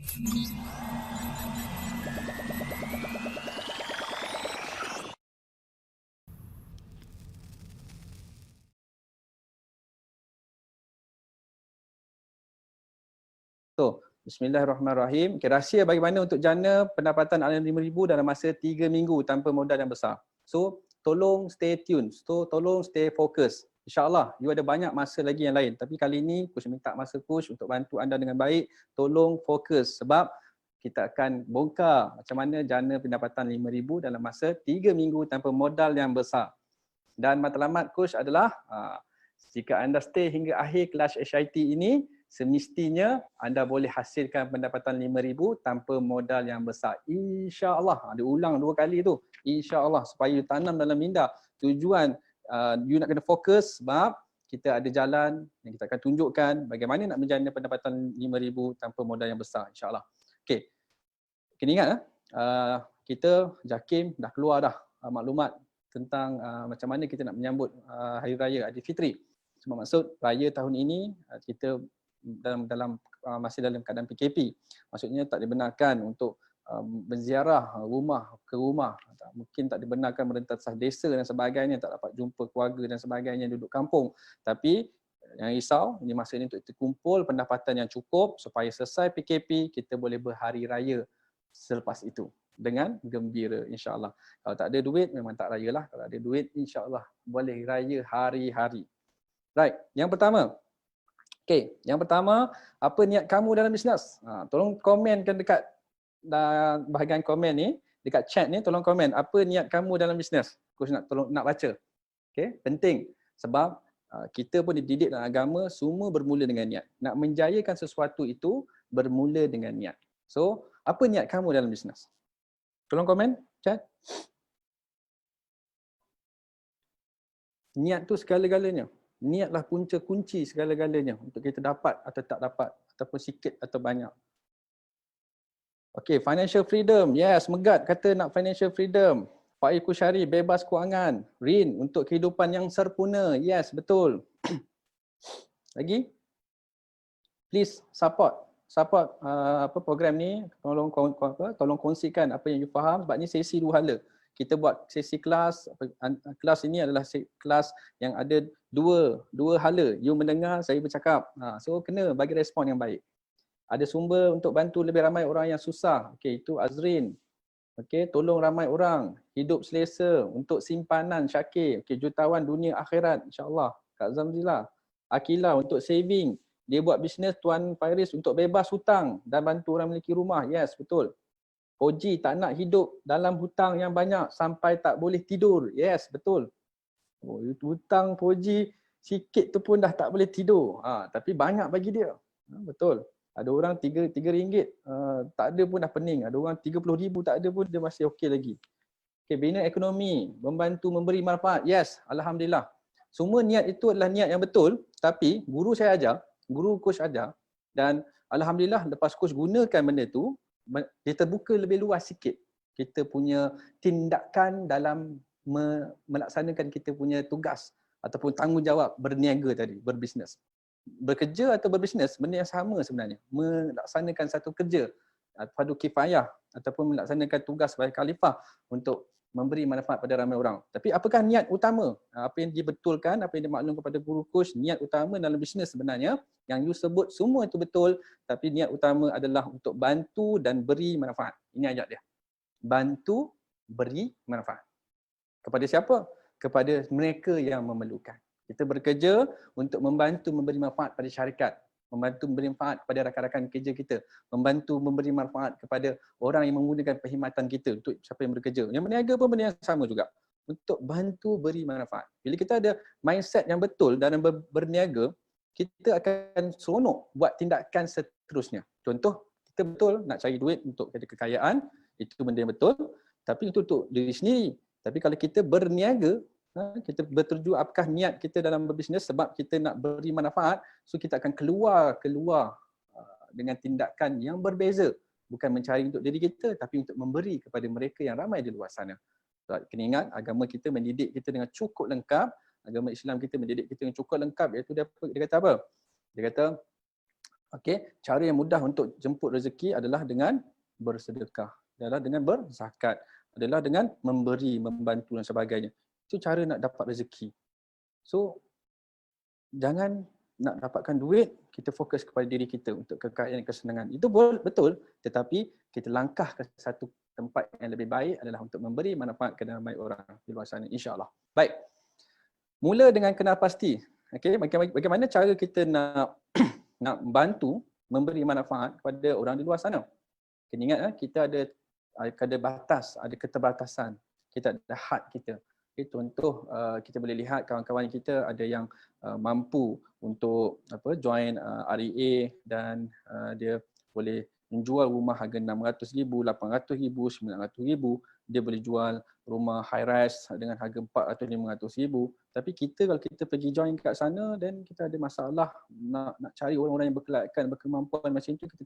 So, bismillahirrahmanirrahim. Okay, rahsia bagaimana untuk jana pendapatan RM5,000 dalam masa 3 minggu tanpa modal yang besar. So, tolong stay tune. So, tolong stay fokus. InsyaAllah, you ada banyak masa lagi yang lain. Tapi kali ini, coach minta masa coach untuk bantu anda dengan baik. Tolong fokus sebab kita akan bongkar macam mana jana pendapatan RM5,000 dalam masa 3 minggu tanpa modal yang besar. Dan matlamat coach adalah, jika anda stay hingga akhir kelas HIT ini, semestinya anda boleh hasilkan pendapatan RM5,000 tanpa modal yang besar. InsyaAllah. Ada ulang 2 kali tu. InsyaAllah supaya you tanam dalam minda. Tujuan you nak kena fokus sebab kita ada jalan yang kita akan tunjukkan bagaimana nak menjana pendapatan RM5,000 tanpa modal yang besar. InsyaAllah. Okey. Kena ingat kita JAKIM dah keluar dah maklumat tentang macam mana kita nak menyambut Hari Raya Aidilfitri. Cuma maksud raya tahun ini kita masih dalam keadaan PKP. Maksudnya tak dibenarkan untuk berziarah rumah ke rumah. Mungkin tak dibenarkan merentasah desa dan sebagainya, tak dapat jumpa keluarga dan sebagainya duduk kampung. Tapi jangan risau, ini masa ini untuk kita kumpul pendapatan yang cukup supaya selesai PKP kita boleh berhari raya selepas itu dengan gembira insya-Allah. Kalau tak ada duit memang tak rayalah. Kalau ada duit insya-Allah boleh raya hari-hari. Right, yang pertama. Okey, yang pertama, apa niat kamu dalam bisnes? Tolong komenkan dekat bahagian komen ni, dekat chat ni tolong komen apa niat kamu dalam bisnes. Coach nak baca. Okey, penting sebab kita pun dididik dalam agama semua bermula dengan niat. Nak menjayakan sesuatu itu bermula dengan niat. So, apa niat kamu dalam bisnes? Tolong komen chat. Niat tu segala-galanya. Niatlah punca kunci segala-galanya untuk kita dapat atau tak dapat ataupun sikit atau banyak. Okey, financial freedom. Yes, Megat kata nak financial freedom. Faiz Kusyari, bebas kewangan. Rin, untuk kehidupan yang sempurna. Yes, betul. Lagi? Please support program ni. Tolong kongsikan apa yang you faham sebab ni sesi 2 hala. Kita buat sesi kelas ini adalah kelas yang ada dua hala. You mendengar, saya bercakap. So kena bagi respon yang baik. Ada sumber untuk bantu lebih ramai orang yang susah. Okey, itu Azrin. Okey, tolong ramai orang. Hidup selesa untuk simpanan Syakir. Okey, jutawan dunia akhirat insya-Allah. Kak Zamzila. Akila untuk saving. Dia buat bisnes Tuan Fairis untuk bebas hutang dan bantu orang memiliki rumah. Yes, betul. Poji tak nak hidup dalam hutang yang banyak sampai tak boleh tidur. Yes, betul. Hutang Poji sikit tu pun dah tak boleh tidur. Tapi banyak bagi dia. Betul. Ada orang RM3 tak ada pun dah pening. Ada orang RM30,000 tak ada pun dia masih okey lagi. Okay, bina ekonomi, membantu memberi manfaat. Yes, alhamdulillah. Semua niat itu adalah niat yang betul, tapi guru saya ajar, guru coach ajar dan alhamdulillah lepas coach gunakan benda tu, dia terbuka lebih luas sikit kita punya tindakan dalam melaksanakan kita punya tugas ataupun tanggungjawab berniaga tadi, berbisnes. Bekerja atau berbisnes benda yang sama sebenarnya. Melaksanakan satu kerja fardu kifayah ataupun melaksanakan tugas sebagai khalifah untuk memberi manfaat pada ramai orang. Tapi apakah niat utama? Apa yang dibetulkan, apa yang dimaklum kepada guru coach, niat utama dalam bisnes sebenarnya yang you sebut semua itu betul, tapi niat utama adalah untuk bantu dan beri manfaat. Ini ayat dia. Bantu, beri manfaat. Kepada siapa? Kepada mereka yang memerlukan. Kita bekerja untuk membantu memberi manfaat pada syarikat, membantu memberi manfaat kepada rakan-rakan kerja kita, membantu memberi manfaat kepada orang yang menggunakan perkhidmatan kita untuk siapa yang bekerja. Yang berniaga pun benda yang sama juga. Untuk bantu beri manfaat. Bila kita ada mindset yang betul dalam berniaga, kita akan seronok buat tindakan seterusnya. Contoh, kita betul nak cari duit untuk kekayaan, itu benda yang betul, tapi itu untuk diri sendiri. Tapi kalau kita berniaga, kita bertuju apakah niat kita dalam berbisnes sebab kita nak beri manfaat, so kita akan keluar dengan tindakan yang berbeza. Bukan mencari untuk diri kita, tapi untuk memberi kepada mereka yang ramai di luar sana. So, kena ingat, agama kita mendidik kita dengan cukup lengkap. Agama Islam kita mendidik kita dengan cukup lengkap, iaitu dia kata apa? Dia kata, Okey, cara yang mudah untuk jemput rezeki adalah dengan bersedekah, adalah dengan berzakat, adalah dengan memberi, membantu dan sebagainya. Itu cara nak dapat rezeki. So, jangan nak dapatkan duit, kita fokus kepada diri kita untuk kekayaan dan kesenangan. Itu betul, tetapi kita langkah ke satu tempat yang lebih baik adalah untuk memberi manfaat kepada ramai orang di luar sana, insya-Allah. Baik. Mula dengan kenal pasti. Okey, bagaimana cara kita nak nak bantu memberi manfaat kepada orang di luar sana? Kena ingat kita ada batas, ada keterbatasan. Kita ada had kita. Okay, contoh kita boleh lihat kawan-kawan kita ada yang mampu untuk join REA dan dia boleh menjual rumah harga RM600,000, RM800,000, RM900,000. Dia boleh jual rumah high rise dengan harga RM400,000, RM500,000. Tapi kita kalau kita pergi join kat sana dan kita ada masalah nak cari orang-orang yang berkelayakan, berkemampuan macam tu, kita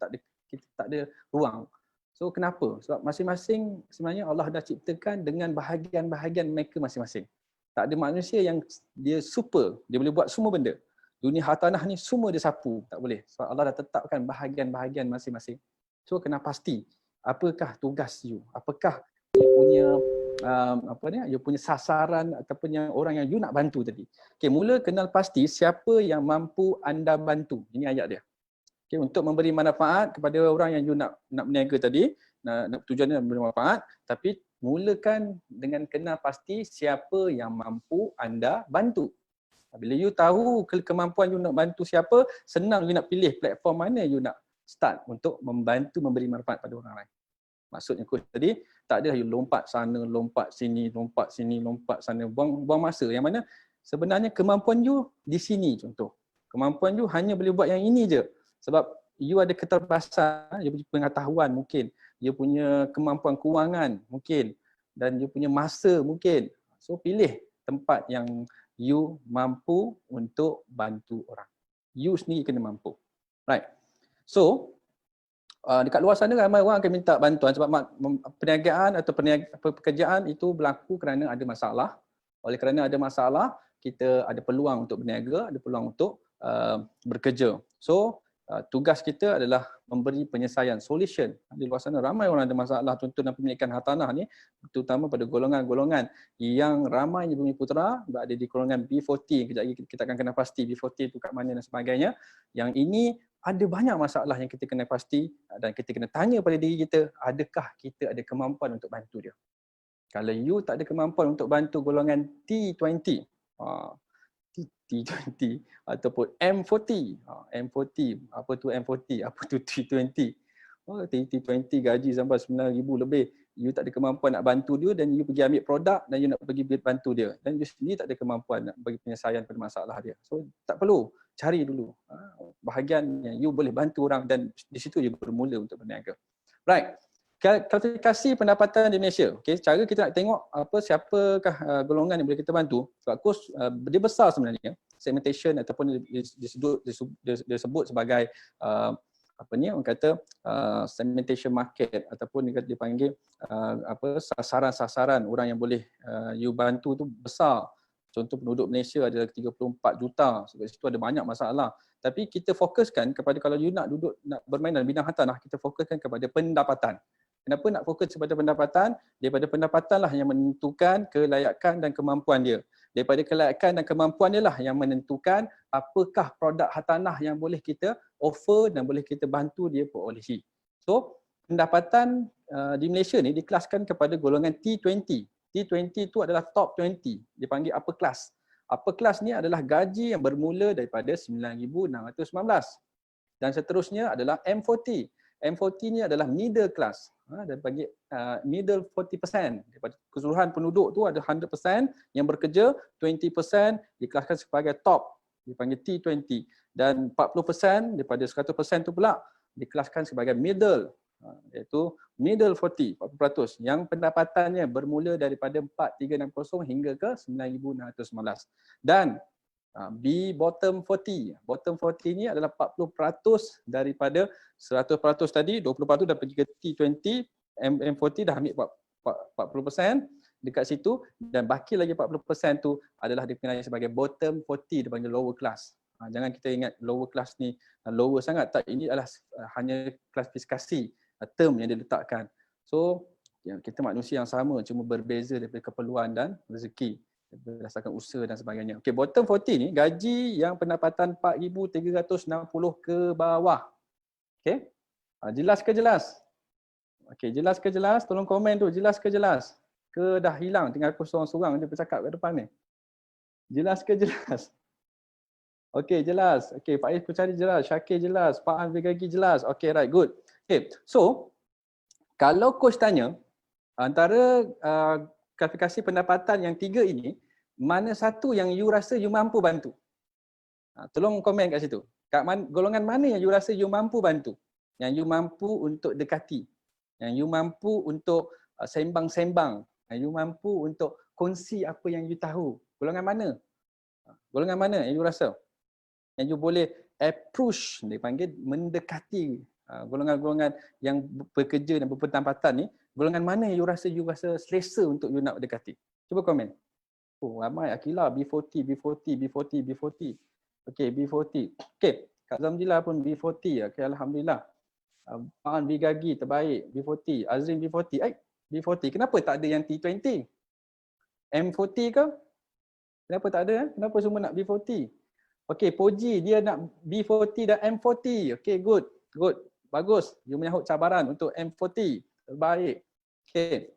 tak ada ruang. So kenapa? Sebab masing-masing sebenarnya Allah dah ciptakan dengan bahagian-bahagian mereka masing-masing. Tak ada manusia yang dia super, dia boleh buat semua benda. Dunia hartanah ni semua dia sapu, tak boleh. Sebab Allah dah tetapkan bahagian-bahagian masing-masing. So kena pasti apakah tugas you, apakah you punya you punya sasaran ataupun yang orang yang you nak bantu tadi. Okey, mula kenal pasti siapa yang mampu anda bantu. Ini ayat dia. Okay, untuk memberi manfaat kepada orang yang you nak berniaga tadi, nak tujuannya memberi manfaat, tapi mulakan dengan kenal pasti siapa yang mampu anda bantu. Bila you tahu kemampuan you nak bantu siapa, senang you nak pilih platform mana you nak start untuk membantu memberi manfaat pada orang lain. Maksudnya coach tadi, tak ada you lompat sana, lompat sini, lompat sini, lompat sana, buang masa. Yang mana sebenarnya kemampuan you di sini contoh. Kemampuan you hanya boleh buat yang ini je. Sebab you ada keterbatasan, you punya pengetahuan mungkin, you punya kemampuan kewangan mungkin, dan you punya masa mungkin. So pilih tempat yang you mampu untuk bantu orang. You sendiri kena mampu. Right. So, dekat luar sana ramai orang akan minta bantuan sebab perniagaan atau pekerjaan itu berlaku kerana ada masalah. Oleh kerana ada masalah, kita ada peluang untuk berniaga, ada peluang untuk bekerja. So, tugas kita adalah memberi penyelesaian, solution. Di luar sana ramai orang ada masalah, contoh dalam pemilikan hartanah ni, terutama pada golongan-golongan yang ramai Bumi Putera, berada di golongan B40, kejap lagi kita akan kena pasti B40 itu kat mana dan sebagainya. Yang ini ada banyak masalah yang kita kena pasti dan kita kena tanya pada diri kita, adakah kita ada kemampuan untuk bantu dia. Kalau you tak ada kemampuan untuk bantu golongan T20, T20 ataupun M40. M40, apa tu M40, apa tu T20. T20 gaji sampai RM9,000 lebih. You tak ada kemampuan nak bantu dia dan you pergi ambil produk dan you nak pergi bantu dia. Dan you sendiri tak ada kemampuan nak bagi penyelesaian pada masalah dia. So tak perlu, cari dulu bahagian yang you boleh bantu orang dan di situ you bermula untuk berniaga. Right. Klasifikasi pendapatan di Malaysia. Okay, cara kita nak tengok siapakah golongan yang boleh kita bantu. Sebab kos dia besar sebenarnya. Segmentation ataupun disebut sebagai orang kata segmentation market ataupun dipanggil sasaran-sasaran orang yang boleh you bantu tu besar. Contoh penduduk Malaysia ada 34 juta. Sebab situ ada banyak masalah. Tapi kita fokuskan kepada kalau you nak bermain dalam bidang hartanah, kita fokuskan kepada pendapatan. Kenapa nak fokus kepada pendapatan? Daripada pendapatanlah yang menentukan kelayakan dan kemampuan dia. Daripada kelayakan dan kemampuan dia lah yang menentukan apakah produk hartanah yang boleh kita offer dan boleh kita bantu dia perolehi. So, pendapatan di Malaysia ni dikelaskan kepada golongan T20. T20 itu adalah top 20, dipanggil upper class. Upper class ni adalah gaji yang bermula daripada RM9,619. Dan seterusnya adalah M40. M40 ni adalah middle class. Dia panggil middle 40%. Daripada keseluruhan penduduk tu ada 100% yang bekerja, 20% dikelaskan sebagai top, dipanggil T20. Dan 40% daripada 100% tu pula dikelaskan sebagai middle, iaitu middle 40%, yang pendapatannya bermula daripada 4,360 hingga ke 9,619. Dan bottom 40. Bottom 40 ni adalah 40% daripada 100% tadi, 20% dah pergi ke T20, M40 dah ambil 40% dekat situ dan baki lagi 40% tu adalah dikenali sebagai bottom 40, dipanggil lower class. Jangan kita ingat lower class ni lower sangat. Tak, ini adalah hanya klasifikasi term yang diletakkan. So kita manusia yang sama, cuma berbeza daripada keperluan dan rezeki berdasarkan usaha dan sebagainya. Okey, bottom 40 ni gaji yang pendapatan 4,360 ke bawah. Okey. Jelas ke jelas? Okey, jelas ke jelas? Tolong komen tu, jelas ke jelas? Ke dah hilang, tinggal aku seorang-seorang je bercakap kat depan ni. Jelas ke jelas? Okey, jelas. Okey, Faiz Kucari jelas, Syakir jelas, Pak An Vigagi jelas. Okey, right, good. Okey, so kalau coach tanya antara klasifikasi pendapatan yang 3 ini, mana satu yang you rasa you mampu bantu? Tolong komen kat situ. Golongan mana yang you rasa you mampu bantu? Yang you mampu untuk dekati? Yang you mampu untuk sembang-sembang? Yang you mampu untuk kongsi apa yang you tahu? Golongan mana? Golongan mana yang you rasa? Yang you boleh approach, dia panggil mendekati golongan-golongan yang bekerja dan berpendapatan ni, golongan mana yang you rasa selesa untuk you nak dekati? Cuba komen. Oh, ramai Akilah B40, B40, B40, B40. Okey, B40. Okey, Kak Zamzila pun B40. Okey, alhamdulillah. Pak Vigagi terbaik B40. Azrin B40. B40. Kenapa tak ada yang T20? M40 ke? Kenapa tak ada? Kenapa semua nak B40? Okey, Poji dia nak B40 dan M40. Okey, good. Good. Bagus. You menyahut cabaran untuk M40. Terbaik. Okey.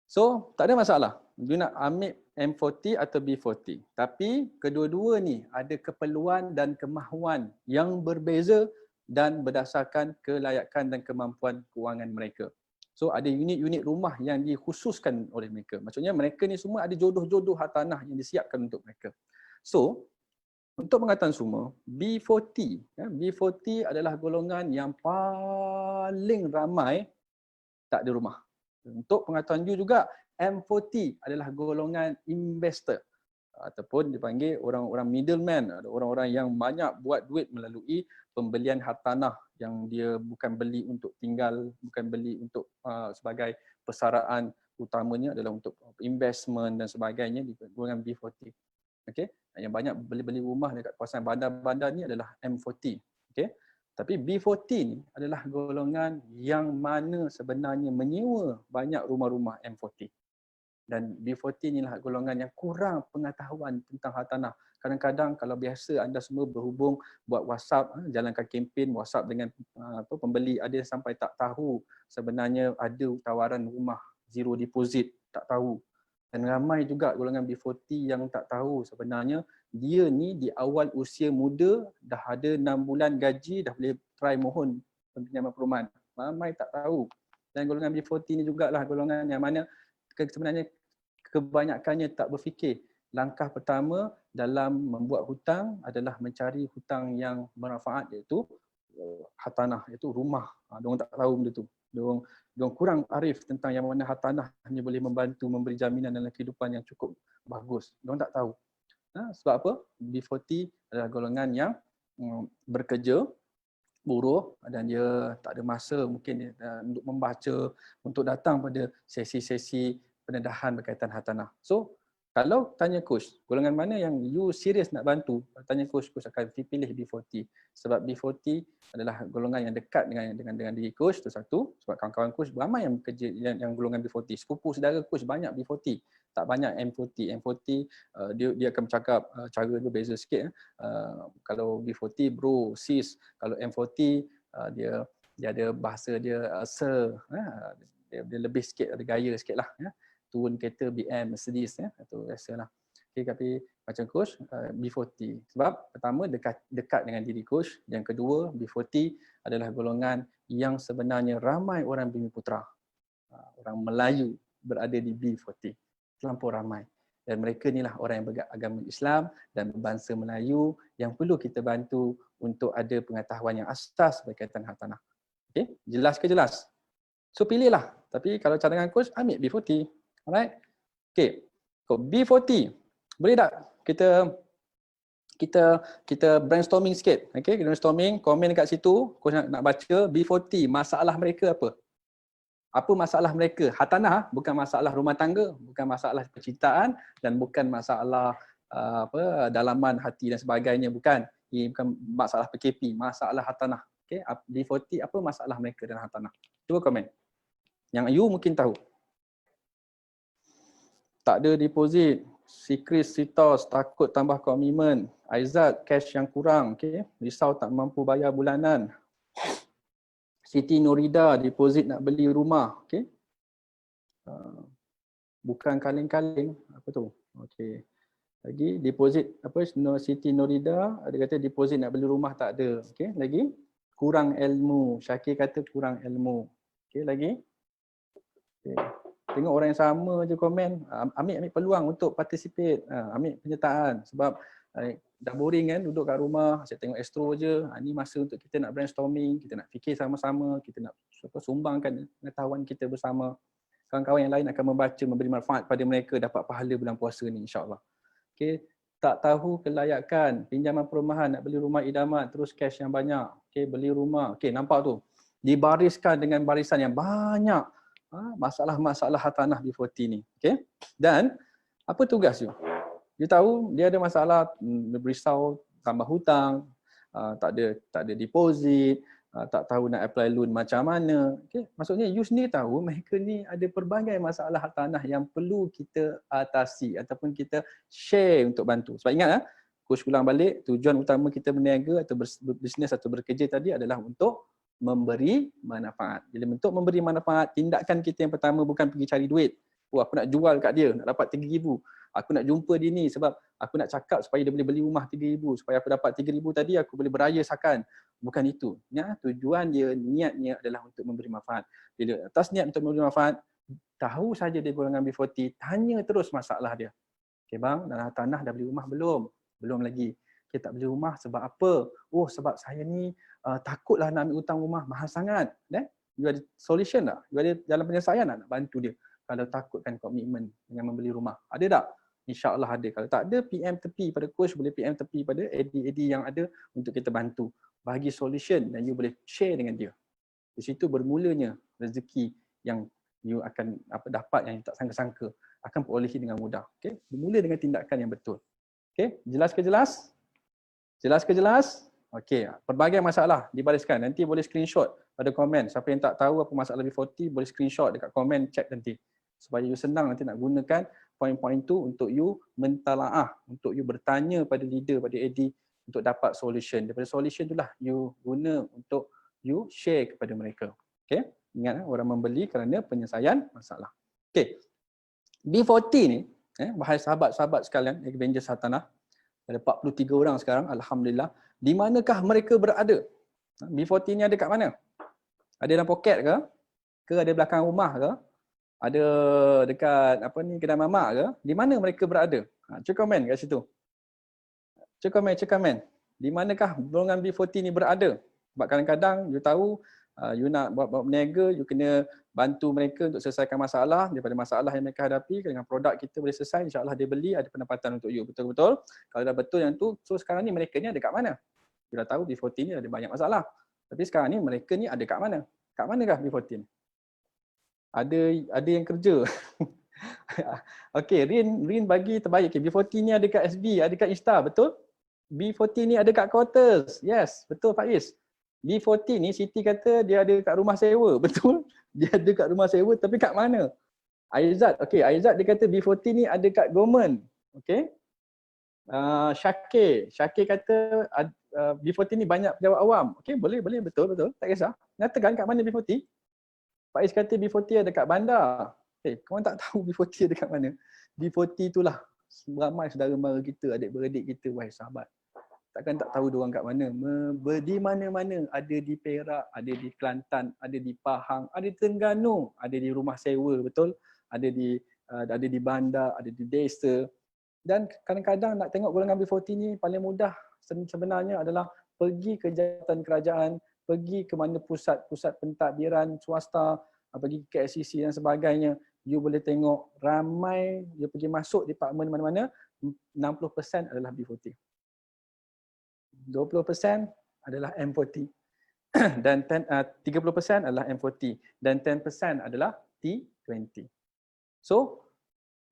So, tak ada masalah. You nak ambil M40 atau B40. Tapi kedua-dua ni ada keperluan dan kemahuan yang berbeza dan berdasarkan kelayakan dan kemampuan kewangan mereka. So ada unit-unit rumah yang dikhususkan oleh mereka. Maksudnya mereka ni semua ada jodoh-jodoh hartanah yang disiapkan untuk mereka. So untuk pengetahuan semua, B40, B40 adalah golongan yang paling ramai tak ada rumah. Untuk pengetahuan you juga, M40 adalah golongan investor ataupun dipanggil orang-orang middleman, orang-orang yang banyak buat duit melalui pembelian hartanah yang dia bukan beli untuk tinggal, bukan beli untuk sebagai persaraan, utamanya adalah untuk investment dan sebagainya di golongan B40. Okey, yang banyak beli-beli rumah dekat kawasan bandar-bandar ni adalah M40. Okey. Tapi B40 ni adalah golongan yang mana sebenarnya menyewa banyak rumah-rumah M40. Dan B40 inilah golongan yang kurang pengetahuan tentang hartanah. Kadang-kadang kalau biasa anda semua berhubung buat WhatsApp, jalankan kempen WhatsApp dengan pembeli, ada yang sampai tak tahu sebenarnya ada tawaran rumah zero deposit, tak tahu. Dan ramai juga golongan B40 yang tak tahu sebenarnya dia ni di awal usia muda dah ada 6 bulan gaji, dah boleh try mohon pinjaman perumahan. Ramai tak tahu. Dan golongan B40 ni jugalah golongan yang mana sebenarnya kebanyakannya tak berfikir. Langkah pertama dalam membuat hutang adalah mencari hutang yang bermanfaat, iaitu hartanah, iaitu rumah. Diorang tak tahu benda tu. Diorang kurang arif tentang yang mana hartanah hanya boleh membantu memberi jaminan dalam kehidupan yang cukup bagus. Diorang tak tahu. Sebab apa? B40 adalah golongan yang bekerja, buruh dan dia tak ada masa mungkin untuk membaca, untuk datang pada sesi-sesi pendedahan berkaitan hartanah. So, kalau tanya coach, golongan mana yang you serius nak bantu, tanya coach akan pilih B40. Sebab B40 adalah golongan yang dekat dengan diri coach, itu satu. Sebab kawan-kawan coach ramai yang bekerja yang golongan B40. Sepupu saudara coach banyak B40, tak banyak M40. M40 dia akan bercakap cara dia beza sikit. Kalau B40 bro, sis. Kalau M40 dia ada bahasa dia sir. Dia lebih sikit, ada gaya sikit lah. Turun kereta BM, Mercedes, itu biasalah. Okay, tapi macam coach, B40. Sebab pertama dekat dengan diri coach. Yang kedua, B40 adalah golongan yang sebenarnya ramai orang Bumiputera. Orang Melayu berada di B40. Terlampau ramai. Dan mereka inilah orang yang beragama Islam dan berbangsa Melayu yang perlu kita bantu untuk ada pengetahuan yang asas berkaitan hartanah. Okay, jelas ke jelas? So pilihlah. Tapi kalau cadangan coach, ambil B40. Alright. Okay. B40. Boleh tak kita brainstorming sikit. Okay, brainstorming, komen dekat situ. Coach nak baca B40, masalah mereka apa? Apa masalah mereka? Hartanah bukan masalah rumah tangga, bukan masalah percintaan dan bukan masalah dalaman hati dan sebagainya, bukan. Ini bukan masalah PKP, masalah hartanah. Okey, B40 apa masalah mereka dalam hartanah? Cuba komen. Yang you mungkin tahu. Tak ada deposit, Chris Sitos takut tambah komitmen, Aizat cash yang kurang, okey. Risau tak mampu bayar bulanan. Siti Nurida deposit nak beli rumah, okey. Bukan kaleng-kaleng, apa tu? Okey. Lagi deposit apa Siti Nurida ada kata deposit nak beli rumah tak ada. Okey, lagi kurang ilmu. Syakir kata kurang ilmu. Okey, lagi. Okay. Tengok orang yang sama je komen. Ambil peluang untuk participate. Ambil penyertaan sebab dah boring kan duduk kat rumah, asyik tengok astro je. Ni masa untuk kita nak brainstorming, kita nak fikir sama-sama, kita nak sumbangkan pengetahuan kita bersama. Kawan-kawan yang lain akan membaca, memberi manfaat pada mereka, dapat pahala bulan puasa ni insya-Allah. Okay. Tak tahu kelayakan, pinjaman perumahan, nak beli rumah idaman, terus cash yang banyak. Okay, beli rumah. Okay, nampak tu. Dibariskan dengan barisan yang banyak. Masalah-masalah hartanah B40 ni. Okay. Dan apa tugas you? You tahu dia ada masalah berisau tambah hutang, tak ada deposit, tak tahu nak apply loan macam mana. Okay. Maksudnya you sendiri tahu mereka ni ada pelbagai masalah hartanah yang perlu kita atasi ataupun kita share untuk bantu. Sebab ingat coach ulang balik, tujuan utama kita berniaga atau berbisnes atau bekerja tadi adalah untuk memberi manfaat. Jadi untuk memberi manfaat, tindakan kita yang pertama bukan pergi cari duit. Aku nak jual kat dia, nak dapat 3,000. Aku nak jumpa dia ni sebab aku nak cakap supaya dia boleh beli rumah 3,000. Supaya aku dapat 3,000 tadi aku boleh beraya sakan. Bukan itu. Tujuan dia, niatnya adalah untuk memberi manfaat. Bila atas niat untuk memberi manfaat, tahu saja dia golongan B40, tanya terus masalah dia. Okay bang, dalam tanah dah beli rumah belum? Belum lagi. Kita tak beli rumah sebab apa? Oh sebab saya ni takutlah nak ambil hutang rumah, mahal sangat. You ada solution tak? You ada jalan penyelesaian tak nak bantu dia? Kalau takutkan komitmen dengan membeli rumah. Ada tak? InsyaAllah ada. Kalau tak ada, PM tepi pada coach, boleh PM tepi pada AD yang ada untuk kita bantu. Bagi solution dan you boleh share dengan dia. Di situ bermulanya rezeki yang you akan dapat yang you tak sangka-sangka. Akan perolehi dengan mudah. Okay? Bermula dengan tindakan yang betul. Okay? Jelas ke jelas? Jelas ke jelas? Okey, pelbagai masalah dibariskan. Nanti boleh screenshot pada komen. Siapa yang tak tahu apa masalah B40 boleh screenshot dekat komen, check nanti. Supaya you senang nanti nak gunakan poin-poin tu untuk you mentalaah, untuk you bertanya pada leader, pada AD untuk dapat solution. Daripada solution itulah you guna untuk you share kepada mereka. Okey, ingat orang membeli kerana penyelesaian masalah. Okey. B40 ni, bahaya sahabat-sahabat sekalian, Avengers Hartanah. Ada 43 orang sekarang, alhamdulillah. Di manakah mereka berada? B40 ni ada kat mana? Ada dalam poket ke? Ke ada belakang rumah ke? Ada dekat kedai mamak ke? Di mana mereka berada? Cuba komen kat situ. Cuba komen. Di manakah golongan B40 ni berada? Sebab kadang-kadang you tahu you nak buat berniaga, you kena bantu mereka untuk selesaikan masalah. Daripada masalah yang mereka hadapi, dengan produk kita boleh selesai, insyaAllah dia beli, ada pendapatan untuk you. Betul-betul. Kalau dah betul yang tu, so sekarang ni mereka ni ada kat mana? You dah tahu B40 ni ada banyak masalah. Tapi sekarang ni mereka ni ada kat mana? Kat manakah B40 ni? Ada yang kerja. Okey, Rin bagi terbaik. Okay, B40 ni ada kat SB, ada kat Insta, betul? B40 ni ada kat Quarters. Yes, betul Faiz. B40 ni Siti kata dia ada kat rumah sewa, betul? Dia ada kat rumah sewa tapi kat mana? Aizat, okey, Aizat dia kata B40 ni ada kat government. Okey. Syakir kata B40 ni banyak pejabat awam. Okey, boleh betul. Tak kisah. Nyatakan kat mana B40? Faiz kata B40 ada kat bandar. Korang tak tahu B40 ada kat mana? B40 itulah ramai saudara mara kita, adik-beradik kita, wahai sahabat. Takkan tak tahu diorang kat mana. Di mana-mana. Ada di Perak, ada di Kelantan, ada di Pahang, ada di Terengganu, ada di rumah sewa, betul? Ada di bandar, ada di desa. Dan kadang-kadang nak tengok golongan B40 ni paling mudah sebenarnya adalah pergi ke jabatan kerajaan, pergi ke mana pusat-pusat pentadbiran swasta, pergi ke KLCC dan sebagainya. You boleh tengok ramai, you pergi masuk department mana-mana, 60% adalah B40. 20% adalah M40 dan 30% adalah M40 dan 10% adalah T20. So,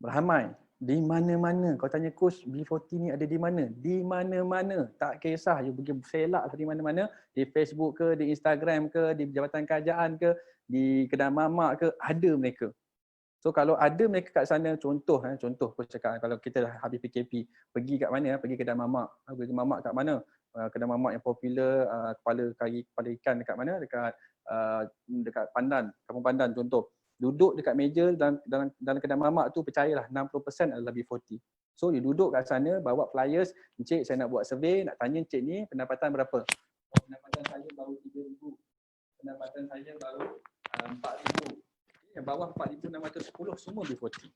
beramai Di mana-mana. Kau tanya coach B40 ni ada di mana? Di mana-mana. Tak kisah you pergi selak ke di mana-mana, di Facebook ke, di Instagram ke, di Jabatan Kerajaan ke, di kedai mamak ke, ada mereka. So kalau ada mereka kat sana, contoh aku cakap kalau kita dah habis PKP, pergi kat mana? Pergi kedai mamak. Pergi mamak kat mana? Kedai mamak yang popular, kepala kari, kepala ikan dekat mana? Dekat Pandan, Kampung Pandan contoh. Duduk dekat meja dalam kedai mamak tu, percayalah 60% adalah B40. So you duduk kat sana, bawa flyers, encik saya nak buat survey, nak tanya encik ni pendapatan berapa? Oh, pendapatan saya baru 3,000. Pendapatan saya baru 4,000. Yang bawah 4,610 semua B40.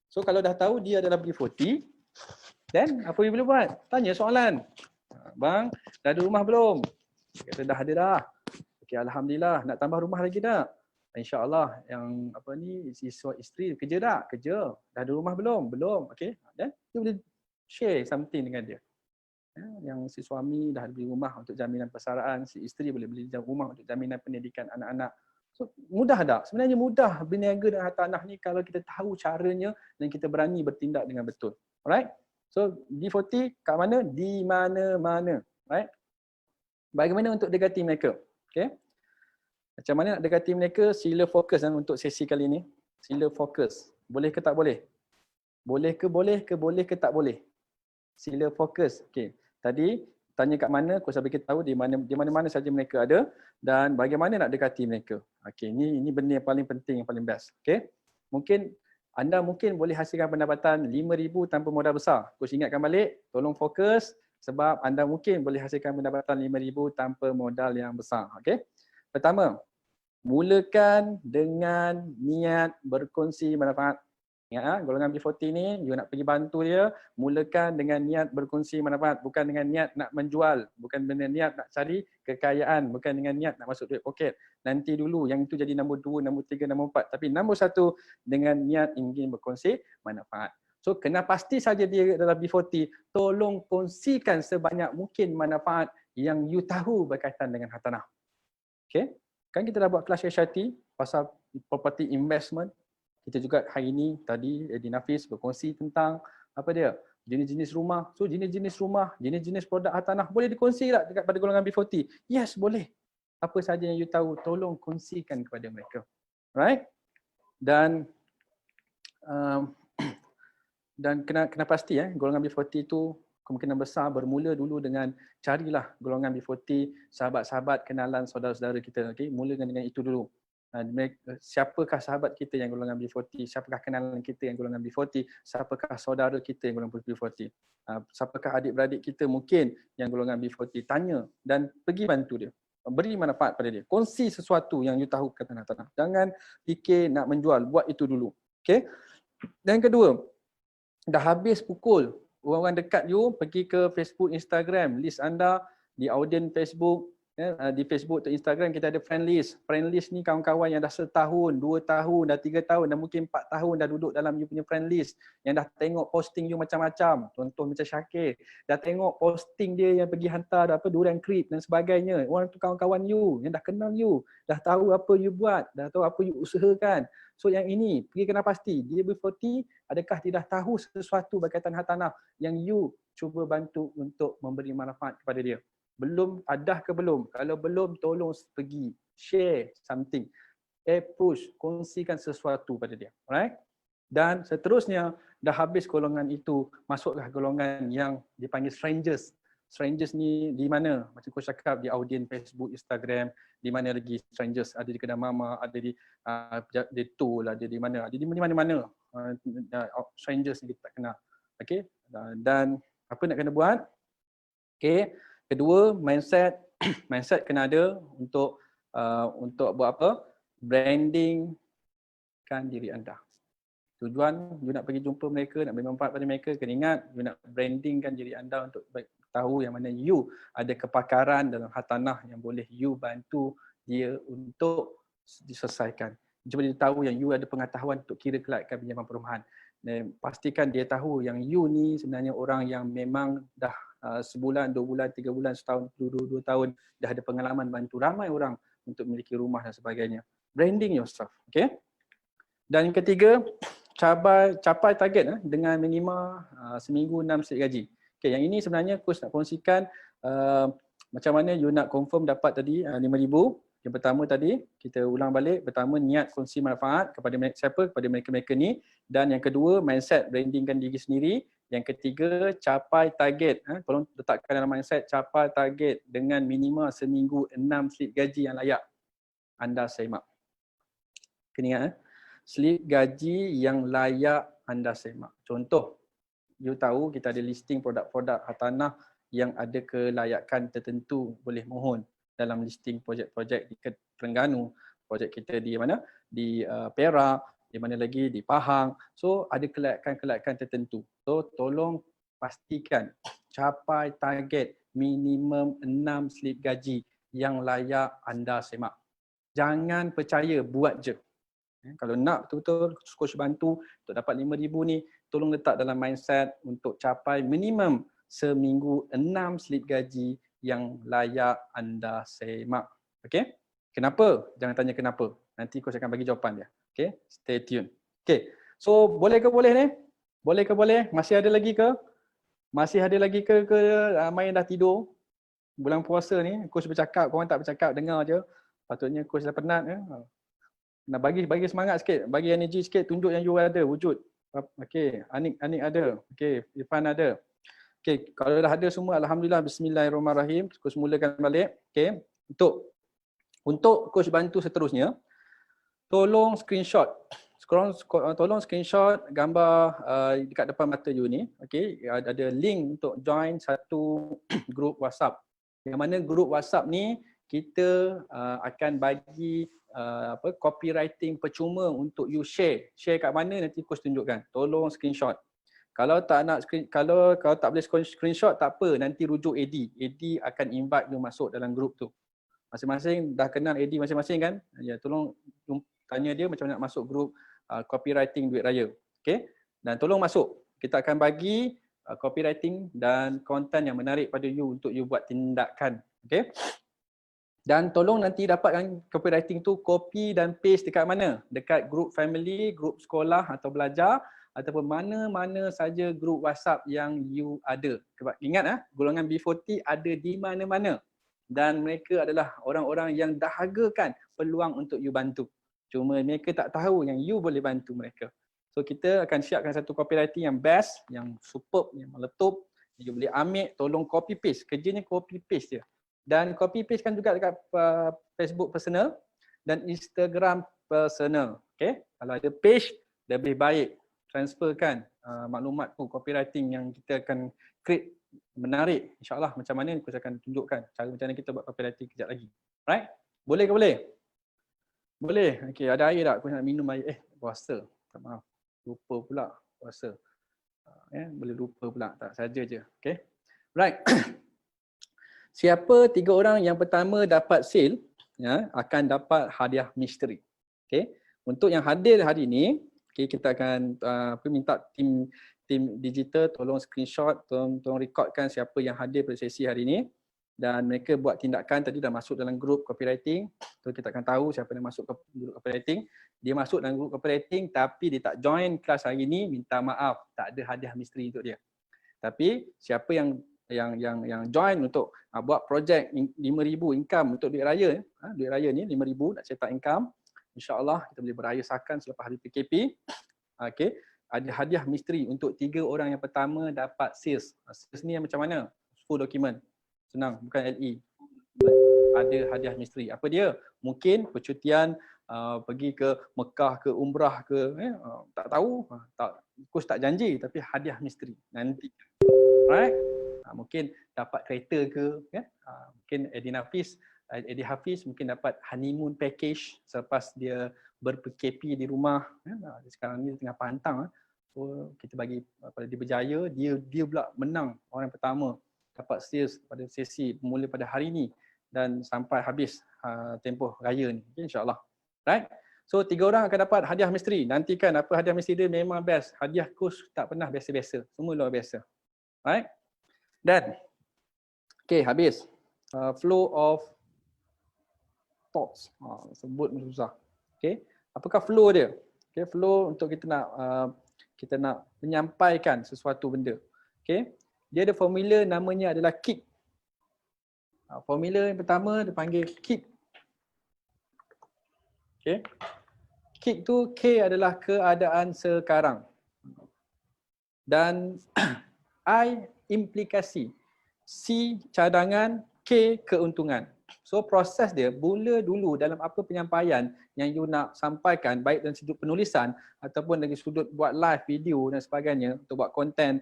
So kalau dah tahu dia adalah B40, then apa you boleh buat? Tanya soalan. Bang, dah ada rumah belum? Dia kata dah ada dah. Okey, alhamdulillah. Nak tambah rumah lagi tak? InsyaAllah. Yang apa ni, isteri kerja tak? Kerja. Dah ada rumah belum? Belum. Okey. Dan you boleh share something dengan dia. Yang si suami dah beli rumah untuk jaminan persaraan, si isteri boleh beli rumah untuk jaminan pendidikan anak-anak. So, mudah tak? Sebenarnya mudah berniaga dengan hartanah ni kalau kita tahu caranya dan kita berani bertindak dengan betul. Alright? So, B40 kat mana? Di mana-mana. Right? Bagaimana untuk dekati mereka? Okay? Macam mana nak dekati mereka? Sila fokus untuk sesi kali ni. Sila fokus. Boleh ke tak boleh? Boleh ke boleh ke tak boleh? Sila fokus. Okay. Tadi tanya kat mana, Coach Abid kita tahu di mana-mana saja mereka ada dan bagaimana nak dekati mereka. Okey, ini benda yang paling penting, yang paling best. Okey. Anda mungkin boleh hasilkan pendapatan 5,000 tanpa modal besar. Coach ingatkan balik, tolong fokus sebab anda mungkin boleh hasilkan pendapatan 5,000 tanpa modal yang besar. Okey. Pertama, mulakan dengan niat berkongsi manfaat. Ingat, golongan B40 ni, you nak pergi bantu dia, mulakan dengan niat berkongsi manfaat, bukan dengan niat nak menjual, bukan dengan niat nak cari kekayaan, bukan dengan niat nak masuk duit poket. Nanti dulu, yang itu jadi nombor 2, nombor 3, nombor 4. Tapi nombor 1, dengan niat ingin berkongsi manfaat. So, kena pasti saja dia adalah B40, tolong kongsikan sebanyak mungkin manfaat yang you tahu berkaitan dengan hartanah. Okay? Kan kita dah buat kelas HRT pasal property investment. Kita juga hari ini tadi Eddie Nafis berkongsi tentang apa dia? Jenis-jenis rumah. So jenis-jenis rumah, jenis-jenis produk hartanah boleh dikongsi tak dekat pada golongan B40? Yes, boleh. Apa saja yang you tahu, tolong kongsikan kepada mereka. Right? Dan kena pasti golongan B40 itu kemungkinan besar bermula dulu dengan carilah golongan B40, sahabat-sahabat, kenalan saudara-saudara kita. Okay? Mula dengan itu dulu. Siapakah sahabat kita yang golongan B40, siapakah kenalan kita yang golongan B40, siapakah saudara kita yang golongan B40, siapakah adik-beradik kita mungkin yang golongan B40, tanya dan pergi bantu dia, beri manfaat pada dia, kongsi sesuatu yang you tahu kat tanah-tanah, jangan fikir nak menjual, buat itu dulu. Okay? Dan kedua, dah habis pukul, orang-orang dekat you pergi ke Facebook, Instagram, list anda di audien Facebook. Di Facebook atau Instagram kita ada friend list. Friend list ni kawan-kawan yang dah setahun, 2 tahun, dah 3 tahun, dah mungkin 4 tahun dah duduk dalam you punya friend list. Yang dah tengok posting you macam-macam. Contoh macam Syakir. Dah tengok posting dia yang pergi hantar durian creep dan sebagainya. Orang tu kawan-kawan you, yang dah kenal you. Dah tahu apa you buat, dah tahu apa you usahakan. So yang ini, pergi kena pasti. Dia B40, adakah dia dah tahu sesuatu berkaitan hartanah yang you cuba bantu untuk memberi manfaat kepada dia? Belum, adah ke belum? Kalau belum, tolong pergi share something, push, kongsikan sesuatu pada dia. Alright? Dan seterusnya, dah habis golongan itu, masuklah golongan yang dipanggil strangers. Strangers ni di mana? Macam Coach cakap, di audien Facebook, Instagram, di mana lagi strangers? Ada di kedai mama, ada di tol, ada di mana? Ada di mana-mana. Strangers ni kita tak kenal. Okay? Dan apa nak kena buat? Okay. Kedua, mindset. Mindset kena ada untuk buat apa? Brandingkan diri anda. Tujuan, you nak pergi jumpa mereka, nak beri manfaat pada mereka, kena ingat, you nak brandingkan diri anda untuk tahu yang mana you ada kepakaran dalam hartanah yang boleh you bantu dia untuk diselesaikan. Cuma dia tahu yang you ada pengetahuan untuk kira kelakkan pinjaman perumahan. Dan pastikan dia tahu yang you ni sebenarnya orang yang memang dah sebulan, 2 bulan, 3 bulan, setahun, 2 tahun dah ada pengalaman bantu ramai orang untuk memiliki rumah dan sebagainya. Branding yourself. Okay? Dan yang ketiga, capai target dengan minima seminggu 6 slip gaji. Okay, yang ini sebenarnya coach nak kongsikan macam mana you nak confirm dapat tadi 5,000. Yang pertama tadi, kita ulang balik. Pertama, niat kongsi manfaat kepada siapa? Kepada mereka-mereka ni. Dan yang kedua, mindset brandingkan diri sendiri. Yang ketiga, capai target. Tolong letakkan dalam mindset, capai target dengan minima seminggu 6 slip gaji yang layak anda semak. Kena ingat, slip gaji yang layak anda semak. Contoh, you tahu kita ada listing produk-produk hartanah yang ada kelayakan tertentu, boleh mohon dalam listing projek-projek di Terengganu, projek kita di mana? Di Perak, di mana lagi? Di Pahang. So ada kelayakan-kelayakan tertentu. So tolong pastikan capai target minimum 6 slip gaji yang layak anda semak. Jangan percaya, buat je. Kalau nak betul-betul coach bantu untuk dapat 5,000 ni, tolong letak dalam mindset untuk capai minimum seminggu 6 slip gaji yang layak anda semak. Okey? Kenapa? Jangan tanya kenapa. Nanti coach akan bagi jawapan dia. Okey? Stay tune. Okey. So boleh ke boleh ni? Boleh ke boleh? Masih ada lagi ke? Masih ada lagi ke ramai yang dah tidur? Bulan puasa ni coach bercakap, korang tak bercakap, dengar je. Patutnya coach dah penat ya. Nak bagi semangat sikit, bagi energi sikit, tunjuk yang you ada wujud. Okey, Anik ada. Okey, Irfan ada. Okey, kalau dah ada semua, alhamdulillah, bismillahirrahmanirrahim. Coach mulakan balik. Okey, untuk coach bantu seterusnya, tolong screenshot. Tolong screenshot gambar dekat depan mata you ni. Okey, ada link untuk join satu grup WhatsApp. Yang mana grup WhatsApp ni kita akan bagi copywriting percuma untuk you share. Share kat mana nanti coach tunjukkan. Tolong screenshot. Kalau tak nak kalau tak boleh screenshot tak apa, nanti rujuk AD. AD akan invite you masuk dalam grup tu. Masing-masing dah kenal AD masing-masing kan? Ya, tolong tanya dia macam mana nak masuk grup copywriting duit raya. Okey? Dan tolong masuk. Kita akan bagi copywriting dan konten yang menarik pada you untuk you buat tindakan. Okey? Dan tolong nanti dapatkan copywriting tu copy dan paste dekat mana? Dekat grup family, grup sekolah atau belajar, ataupun mana-mana saja grup WhatsApp yang you ada. Ingat golongan B40 ada di mana-mana. Dan mereka adalah orang-orang yang dahagakan peluang untuk you bantu. Cuma mereka tak tahu yang you boleh bantu mereka. So kita akan siapkan satu copywriting yang best, yang superb, yang meletup. You boleh ambil, tolong copy paste. Kerjanya copy paste je. Dan copy paste kan juga dekat Facebook personal dan Instagram personal. Okay? Kalau ada page, lebih baik transferkan maklumat tu, copywriting yang kita akan create menarik. InsyaAllah macam mana ni coach akan tunjukkan cara macam mana kita buat copywriting kejap lagi. Right? Boleh ke boleh? Boleh? Okay, ada air tak? Coach nak minum air. Puasa. Tak maaf. Lupa pula puasa. Boleh lupa pula. Tak saja je. Okay? Right. Siapa 3 orang yang pertama dapat sale akan dapat hadiah misteri. Okay? Untuk yang hadir hari ini, okay, kita akan minta tim digital tolong screenshot, tolong recordkan siapa yang hadir pada sesi hari ini dan mereka buat tindakan tadi dah masuk dalam grup copywriting. So kita akan tahu siapa yang masuk ke grup copywriting. Dia masuk dalam grup copywriting tapi dia tak join kelas hari ini, minta maaf, tak ada hadiah misteri untuk dia. Tapi siapa yang join untuk buat projek 5,000 income untuk duit raya ni 5,000 nak cetak income, insya-Allah kita boleh berayasakan selepas hari PKP. Okey, ada hadiah misteri untuk 3 orang yang pertama dapat sales. Sales ni yang macam mana? Full dokumen. Senang, bukan LE. Ada hadiah misteri. Apa dia? Mungkin percutian pergi ke Mekah ke Umrah ke tak tahu, coach tak janji tapi hadiah misteri nanti. Right? Mungkin dapat kereta ke, mungkin Eddie Hafiz mungkin dapat honeymoon package selepas dia ber-PKP di rumah. Sekarang ni tengah pantang. So kita bagi pada dia berjaya, dia pula menang orang pertama dapat sales pada sesi mula pada hari ni dan sampai habis tempoh raya ni. Okay, InsyaAllah. Right? So 3 orang akan dapat hadiah misteri. Nantikan apa hadiah misteri dia memang best. Hadiah coach tak pernah biasa-biasa. Semua luar biasa. Right? Dan okay, habis flow of thoughts. Sebut susah. Okay, apakah flow dia? Okay, flow untuk kita nak menyampaikan sesuatu benda. Okay, dia ada formula namanya adalah KEEP. Formula yang pertama dipanggil KEEP. Okay, KEEP tu K adalah keadaan sekarang dan I implikasi, C cadangan, K keuntungan. So proses dia mula dulu dalam apa penyampaian yang you nak sampaikan, baik dari sudut penulisan ataupun dari sudut buat live video dan sebagainya untuk buat konten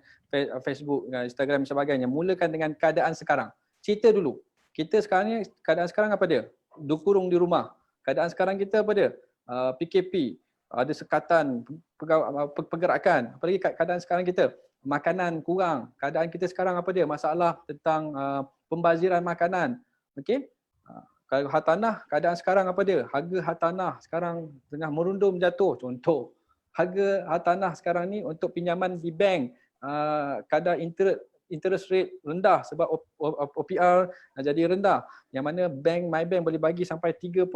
Facebook, Instagram dan sebagainya. Mulakan dengan keadaan sekarang. Cerita dulu. Kita sekarang ni keadaan sekarang apa dia? Dikurung di rumah. Keadaan sekarang kita apa dia? PKP. Ada sekatan pergerakan. Apalagi keadaan sekarang kita makanan kurang. Keadaan kita sekarang apa dia? Masalah tentang pembaziran makanan. Okey? Kalau hartanah, keadaan sekarang apa dia? Harga hartanah sekarang tengah merundum jatuh. Contoh, harga hartanah sekarang ni untuk pinjaman di bank, kadar interest rate rendah sebab OPR jadi rendah. Yang mana MyBank boleh bagi sampai 3.8%.